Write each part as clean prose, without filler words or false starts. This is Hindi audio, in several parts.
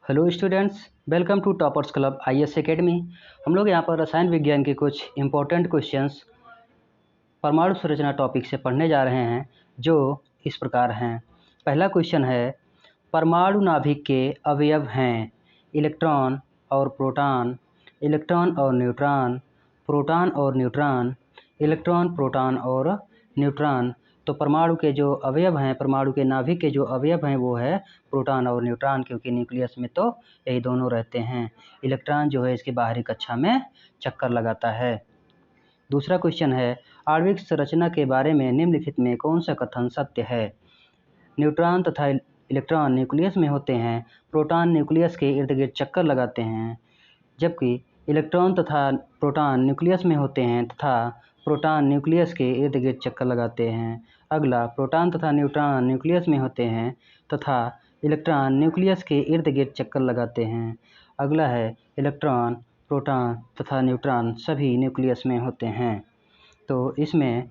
Hello students, welcome to toppers club IAS academy. हम लोग यहाँ पर रसायन विज्ञान के कुछ इम्पोर्टेंट क्वेश्चंस परमाणु संरचना टॉपिक से पढ़ने जा रहे हैं, जो इस प्रकार हैं। पहला क्वेश्चन है, परमाणु नाभिक के अवयव हैं इलेक्ट्रॉन और प्रोटॉन, इलेक्ट्रॉन और न्यूट्रॉन, प्रोटॉन और न्यूट्रॉन, इलेक्ट्रॉन प्रोटॉन और न्यूट्रॉन। तो परमाणु के जो अवयव हैं, परमाणु के नाभिक के जो अवयव हैं वो है प्रोटॉन और न्यूट्रॉन, क्योंकि न्यूक्लियस में तो यही दोनों रहते हैं। इलेक्ट्रॉन जो है इसकी बाहरी कक्षा में चक्कर लगाता है। दूसरा क्वेश्चन है, आणविक संरचना के बारे में निम्नलिखित में कौन सा कथन सत्य है? न्यूट्रॉन तथा इलेक्ट्रॉन न्यूक्लियस में होते हैं, प्रोटॉन न्यूक्लियस के इर्द गिर्द चक्कर लगाते हैं, जबकि इलेक्ट्रॉन तथा प्रोटॉन न्यूक्लियस में होते हैं तथा प्रोटॉन न्यूक्लियस के इर्द गिर्द चक्कर लगाते हैं। अगला, प्रोटॉन तथा न्यूट्रॉन न्यूक्लियस में होते हैं तथा इलेक्ट्रॉन न्यूक्लियस के इर्द गिर्द चक्कर लगाते हैं। अगला है, इलेक्ट्रॉन, प्रोटॉन तथा न्यूट्रॉन सभी न्यूक्लियस में होते हैं। तो इसमें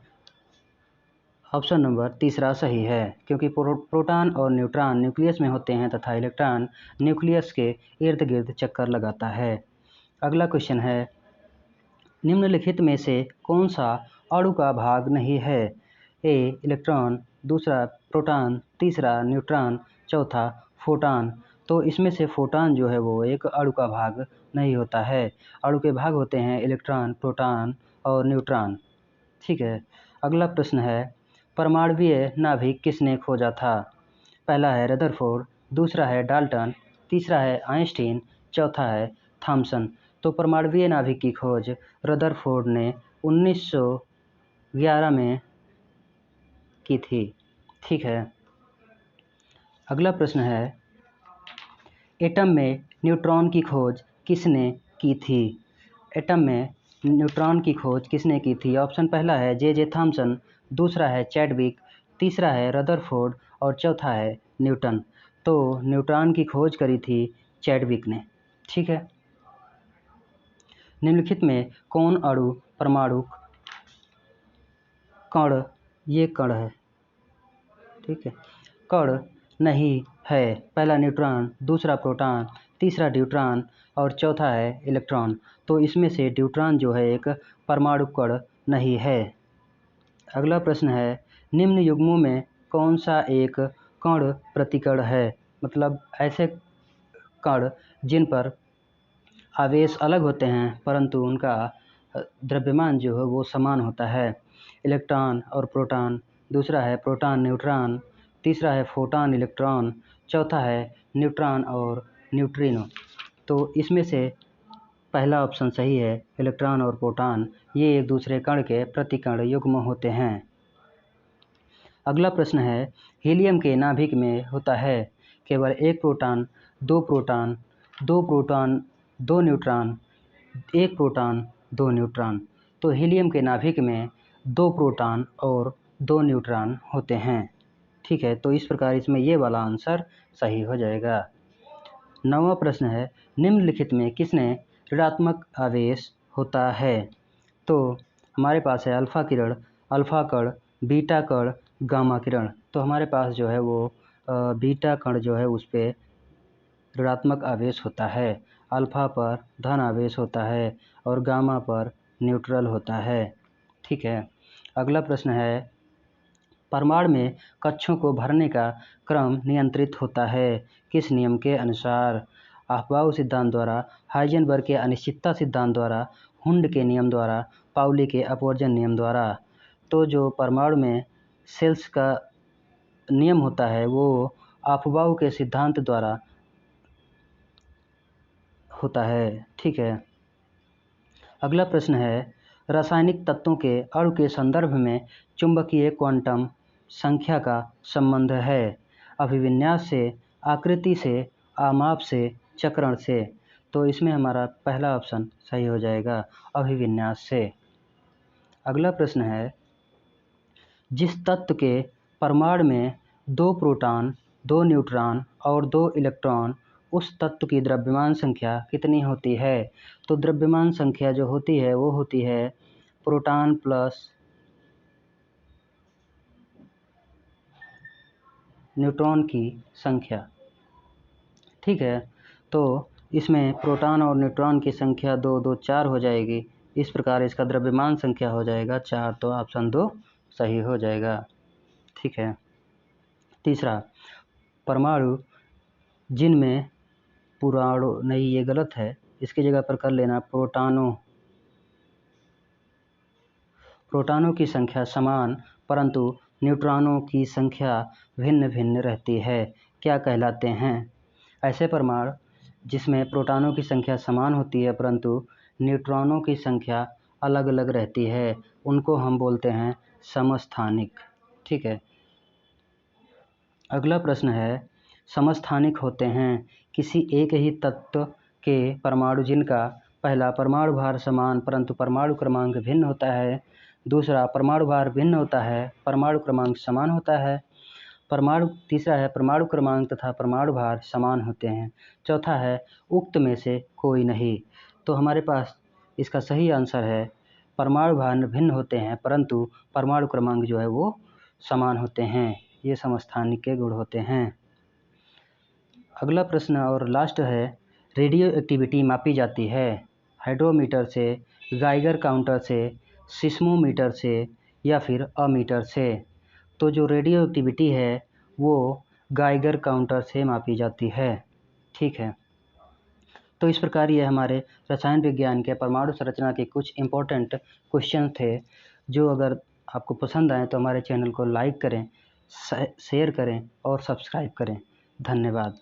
ऑप्शन नंबर तीसरा सही है, क्योंकि प्रोटॉन और न्यूट्रॉन न्यूक्लियस में होते हैं तथा इलेक्ट्रॉन न्यूक्लियस के इर्द गिर्द चक्कर लगाता है। अगला क्वेश्चन है, निम्नलिखित में से कौन सा अणु का भाग नहीं है? ए इलेक्ट्रॉन, दूसरा प्रोटॉन, तीसरा न्यूट्रॉन, चौथा फोटॉन। तो इसमें से फोटॉन जो है वो एक अणु का भाग नहीं होता है। अणु के भाग होते हैं इलेक्ट्रॉन, प्रोटॉन और न्यूट्रॉन। ठीक है। अगला प्रश्न है, परमाणुवीय नाभिक किसने खोजा था? पहला है रदरफोर्ड, दूसरा है डाल्टन, तीसरा है आइंस्टीन, चौथा है थॉमसन। तो परमाणुवीय नाभिक की खोज रदरफोर्ड ने 1911 में की थी। ठीक है। अगला प्रश्न है, एटम में न्यूट्रॉन की खोज किसने की थी? एटम में न्यूट्रॉन की खोज किसने की थी? ऑप्शन पहला है जे थॉमसन, दूसरा है चैडविक, तीसरा है रदरफोर्ड और चौथा है न्यूटन। तो न्यूट्रॉन की खोज करी थी चैडविक ने। ठीक है। निम्नलिखित में कौन अणु परमाणु कण, ये कण है, ठीक है, कण नहीं है? पहला न्यूट्रॉन, दूसरा प्रोटॉन, तीसरा ड्यूट्रॉन और चौथा है इलेक्ट्रॉन। तो इसमें से ड्यूट्रॉन जो है एक परमाणु कण नहीं है। अगला प्रश्न है, निम्न युग्मों में कौन सा एक कण प्रतिकण है? मतलब ऐसे कण जिन पर आवेश अलग होते हैं परंतु उनका द्रव्यमान जो है वो समान होता है। इलेक्ट्रॉन और प्रोटॉन, दूसरा है प्रोटॉन न्यूट्रॉन, तीसरा है फोटॉन इलेक्ट्रॉन, चौथा है न्यूट्रॉन और न्यूट्रिनो। तो इसमें से पहला ऑप्शन सही है, इलेक्ट्रॉन और प्रोटॉन ये एक दूसरे कण के प्रतिकण युग्म होते हैं। अगला प्रश्न है, हीलियम के नाभिक में होता है केवल एक प्रोटॉन, दो प्रोटॉन, दो प्रोटॉन, दो न्यूट्रॉन, एक प्रोटॉन, दो न्यूट्रॉन। तो हीलियम के नाभिक में दो प्रोटॉन और दो न्यूट्रॉन होते हैं। ठीक है। तो इस प्रकार इसमें ये वाला आंसर सही हो जाएगा। 9वां प्रश्न है, निम्नलिखित में किसने ऋणात्मक आवेश होता है? तो हमारे पास है अल्फा किरण, अल्फा कण, बीटा कण, गामा किरण। तो हमारे पास जो है वो बीटा कण जो है उस पर ऋणात्मक आवेश होता है, अल्फा पर धन आवेश होता है और गामा पर न्यूट्रल होता है। ठीक है। अगला प्रश्न है, परमाणु में कक्षों को भरने का क्रम नियंत्रित होता है किस नियम के अनुसार? अफबाउ सिद्धांत द्वारा, हाइजेनबर्ग के अनिश्चितता सिद्धांत द्वारा, हुंड के नियम द्वारा, पाउली के अपवर्जन नियम द्वारा। तो जो परमाणु में सेल्स का नियम होता है वो अफबाउ के सिद्धांत द्वारा होता है। ठीक है। अगला प्रश्न है, रासायनिक तत्वों के अणु के संदर्भ में चुंबकीय क्वांटम संख्या का संबंध है? अभिविन्यास से, आकृति से, आमाप से, चक्रण से। तो इसमें हमारा पहला ऑप्शन सही हो जाएगा, अभिविन्यास से। अगला प्रश्न है, जिस तत्व के परमाणु में दो प्रोटॉन, दो न्यूट्रॉन और दो इलेक्ट्रॉन, उस तत्व की द्रव्यमान संख्या कितनी होती है? तो द्रव्यमान संख्या जो होती है वो होती है प्रोटॉन प्लस न्यूट्रॉन की संख्या। ठीक है। तो इसमें प्रोटॉन और न्यूट्रॉन की संख्या 2 2 4 हो जाएगी। इस प्रकार इसका द्रव्यमान संख्या हो जाएगा 4, तो ऑप्शन 2 सही हो जाएगा। ठीक है। तीसरा, परमाणु जिनमें पुराणु नहीं, ये गलत है, इसकी जगह पर कर लेना प्रोटॉनों की संख्या समान परंतु न्यूट्रॉनों की संख्या भिन्न भिन्न रहती है, क्या कहलाते हैं? ऐसे परमाणु जिसमें प्रोटॉनों की संख्या समान होती है परंतु न्यूट्रॉनों की संख्या अलग अलग रहती है, उनको हम बोलते हैं समस्थानिक। ठीक है। अगला प्रश्न है, समस्थानिक होते हैं किसी एक ही तत्व के परमाणु जिनका पहला परमाणु भार समान परंतु परमाणु क्रमांक भिन्न होता है, दूसरा परमाणु भार भिन्न होता है परमाणु क्रमांक समान होता है, तीसरा है परमाणु क्रमांक तथा परमाणु भार समान होते हैं, चौथा है उक्त में से कोई नहीं। तो हमारे पास इसका सही आंसर है परमाणु भार भिन्न होते हैं परंतु परमाणु क्रमांक जो है वो समान होते हैं, ये समस्थानिक के गुण होते हैं। अगला प्रश्न और लास्ट है, रेडियो एक्टिविटी मापी जाती है हाइड्रोमीटर से, गाइगर काउंटर से, सिस्मोमीटर से या फिर अमीटर से। तो जो रेडियो एक्टिविटी है वो गाइगर काउंटर से मापी जाती है। ठीक है। तो इस प्रकार ये हमारे रसायन विज्ञान के परमाणु संरचना के कुछ इम्पोर्टेंट क्वेश्चन थे, जो अगर आपको पसंद आए तो हमारे चैनल को लाइक करें, शेयर करें और सब्सक्राइब करें। धन्यवाद।